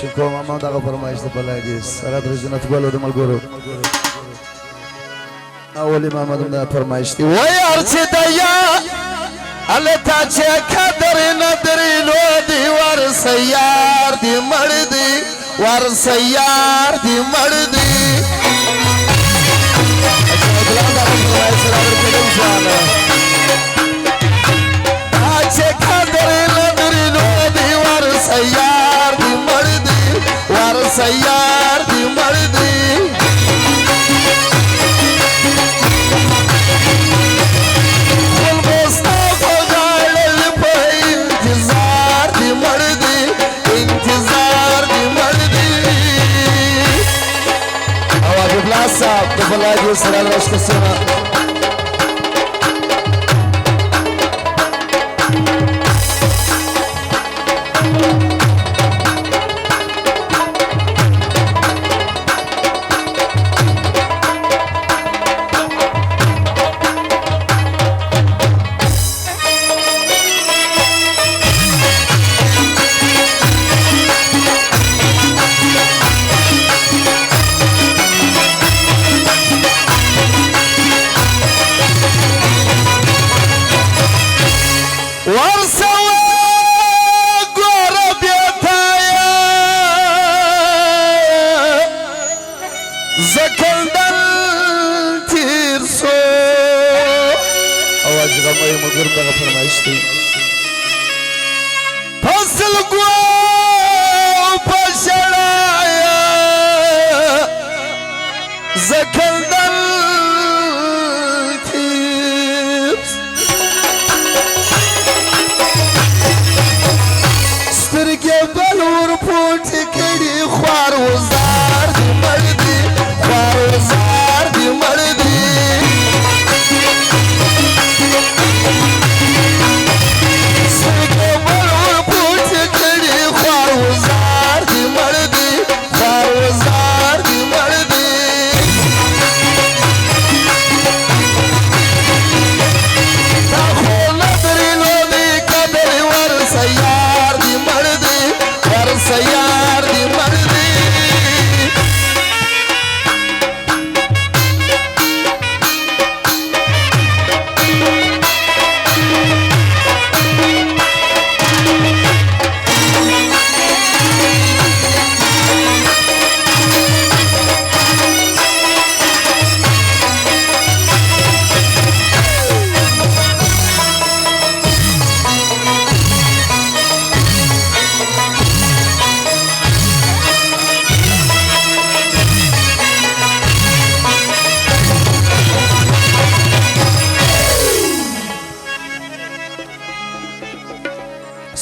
شكو ما دغه فرمایش ته بلایي سره د جنت ګلو د ملګرو اول امام د فرمایش دی وای ارچ دیا التا چې قدر ندر لو دی ور سیار دی مړ دی ور سیار دی مړ دی اچھا دا فرمایش سره ورته ان شاء الله چې قدر ندر لو دی ور سیار دی مړ دی ور سیار دی مړ دی صاحب د بلادي سره راځه سره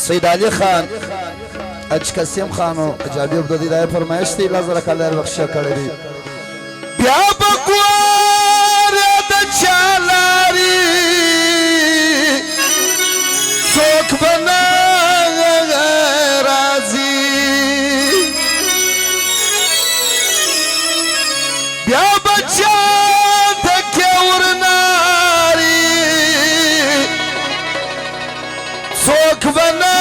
سید علی خان اج قسم خانو اجابی عبد الله فرمایش دی لزر کلر بخښه کړی دی بیا بګوار د چالاری څوک بنا راضی بیا بچا تکه ورناری څوک بنا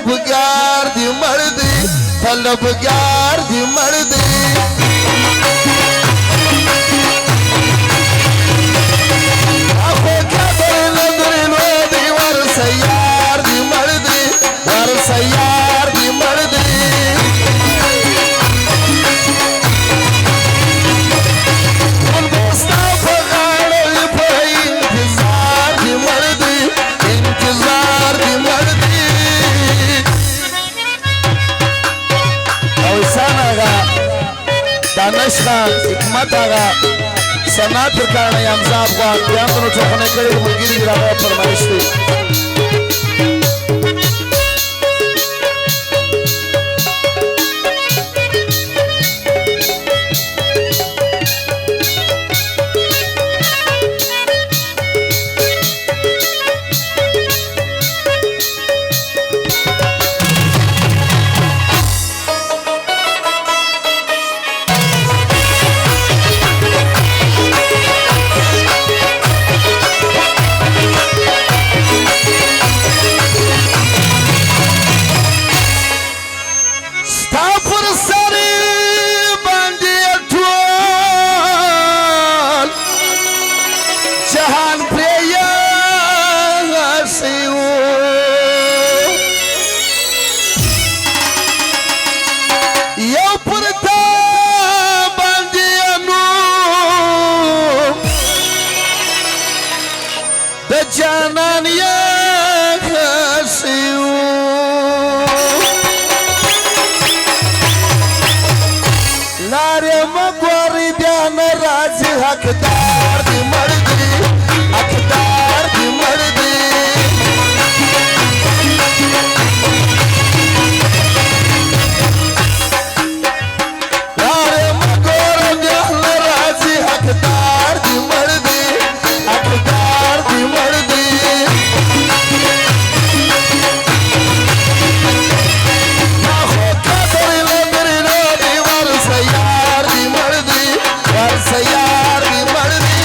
طلبگار دی مردی طلبگار دی مردی آخو قدر ندر لو دی ور سیار دی مردی ور سیار دی مردی دانش خان حکمت آغا سنات پرکارنا یامزاب خواه بیان دنو چوخنے کڑی ملگیری جراغا فرمائش دی جانان یا خشیو لارې مګورې بیا نه راځي حقدار دې مړ دي حقدار دې مړ دي لارې مګورې بیا نه راځي حقدار دې مړ دي حقدار دې مړ دي ما خو قدر لندرې نو دې ورسه یار دې مړ دي ورسه یار دې مړ دي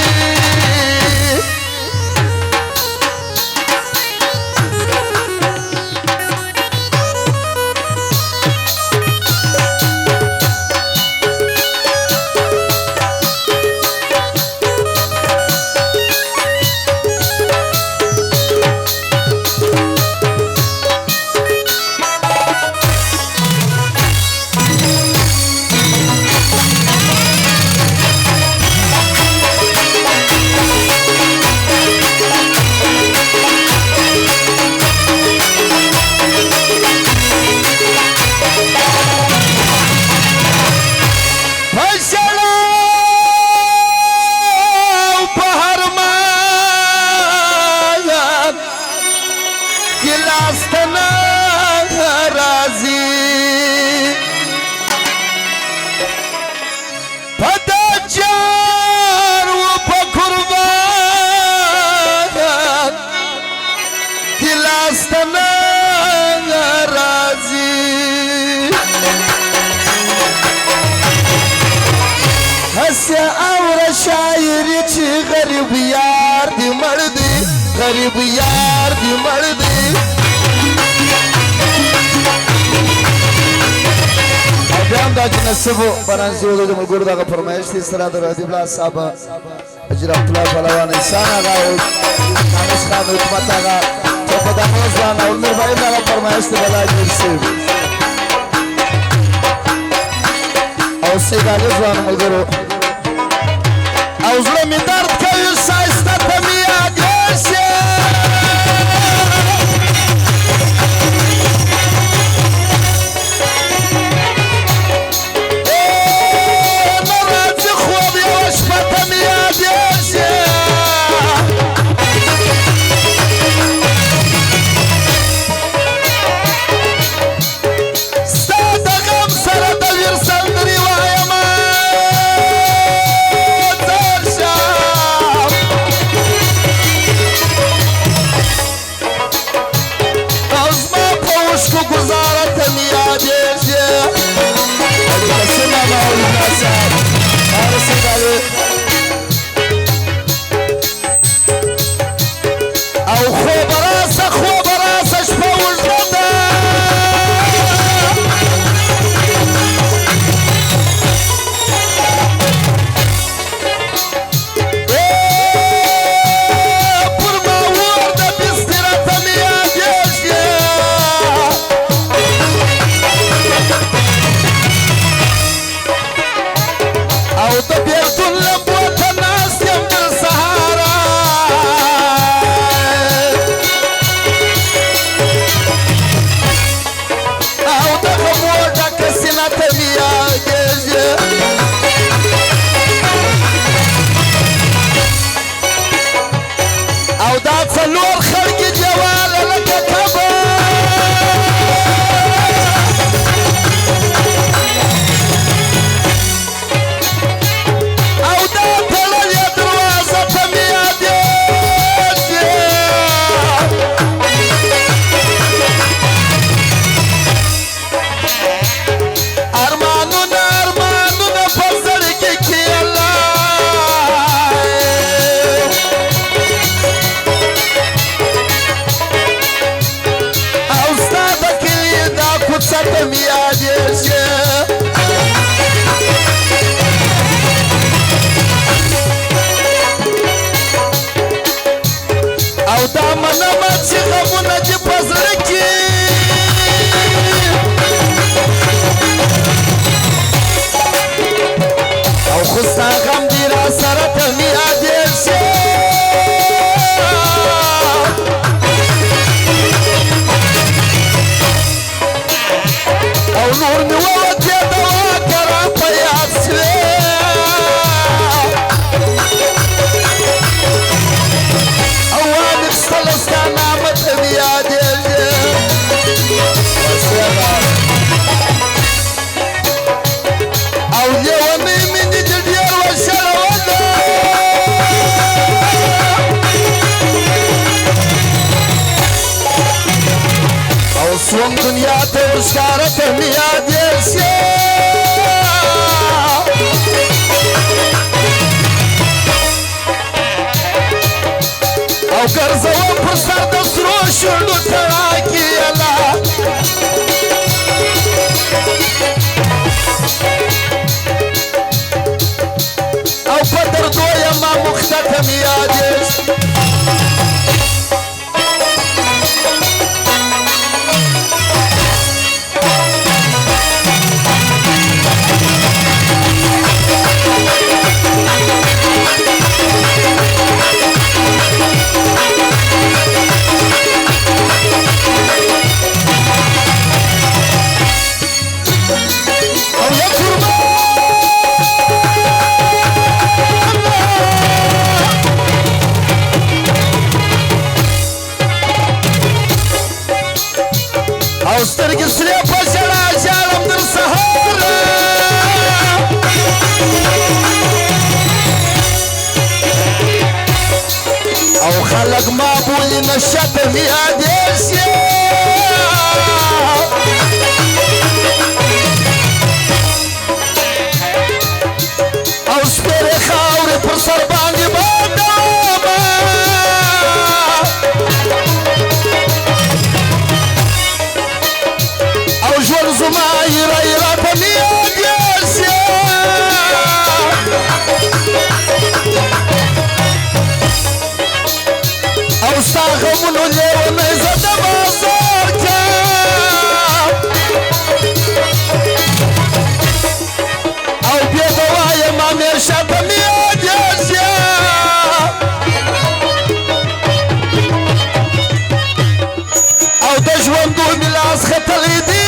غریب یار دی مړ دی غریب یار دی مړ دی او بیا هم دا چې نصیبو برانزي د ملګرو دغه فرمایش دی سره د رحیب الله صاحب اجرات الله پهلوان انسان هغه خاموش خان حکومت هغه چې په دغه ځوان او نور باندې دغه فرمایش دی بلای جوړ او سید هغه ځوان ملګرو او زړه مې درد کوي ښایسته ته مې یادېږي نه راځي خوب یوه شپه ته مې یادېږي ستا د غم سره د ویر سندرې وایمه راته وښکاره ته مې یادې شي او ګرځوم پر سر د سرو شونډو تڼاکې یله او په دردو یما مخته ته مې یادې شي او سترګې سرې په ژړا ژاړم در سهاره او خلک ما بولي نشه ته مې یادې شي او سپېرې خاورې پر سر باندې بادومه ژوند زما ایره ایره ته مې یادې شي او ستا غمونو لیونی زه د بازار کې او بې دوا یم همیشه ته مې یادې شي او د ژوندو مې لاس ختلی دی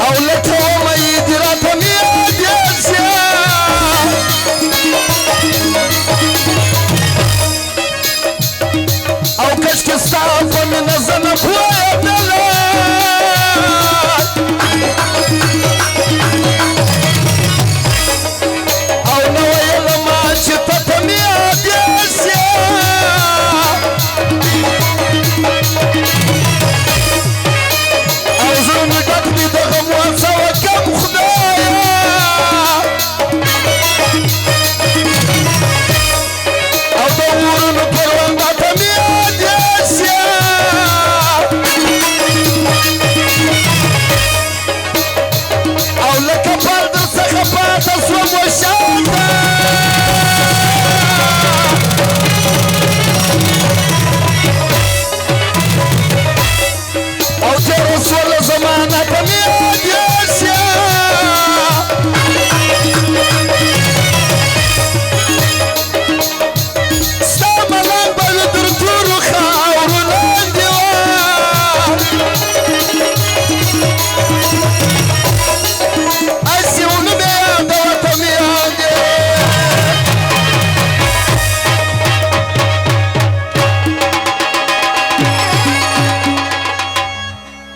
او لکه ومه یې دې راته مې یادې شي او کشکې ستا په مینه زه نه پوهېدلی او نه ویلمه چې ته ته مې یادې شي او زړه مې ډک وي د غم واڅوه کم خدایه او د ورونو کرونده ته مې یادې شي او لکه پال در څخه پاته سوم و شاته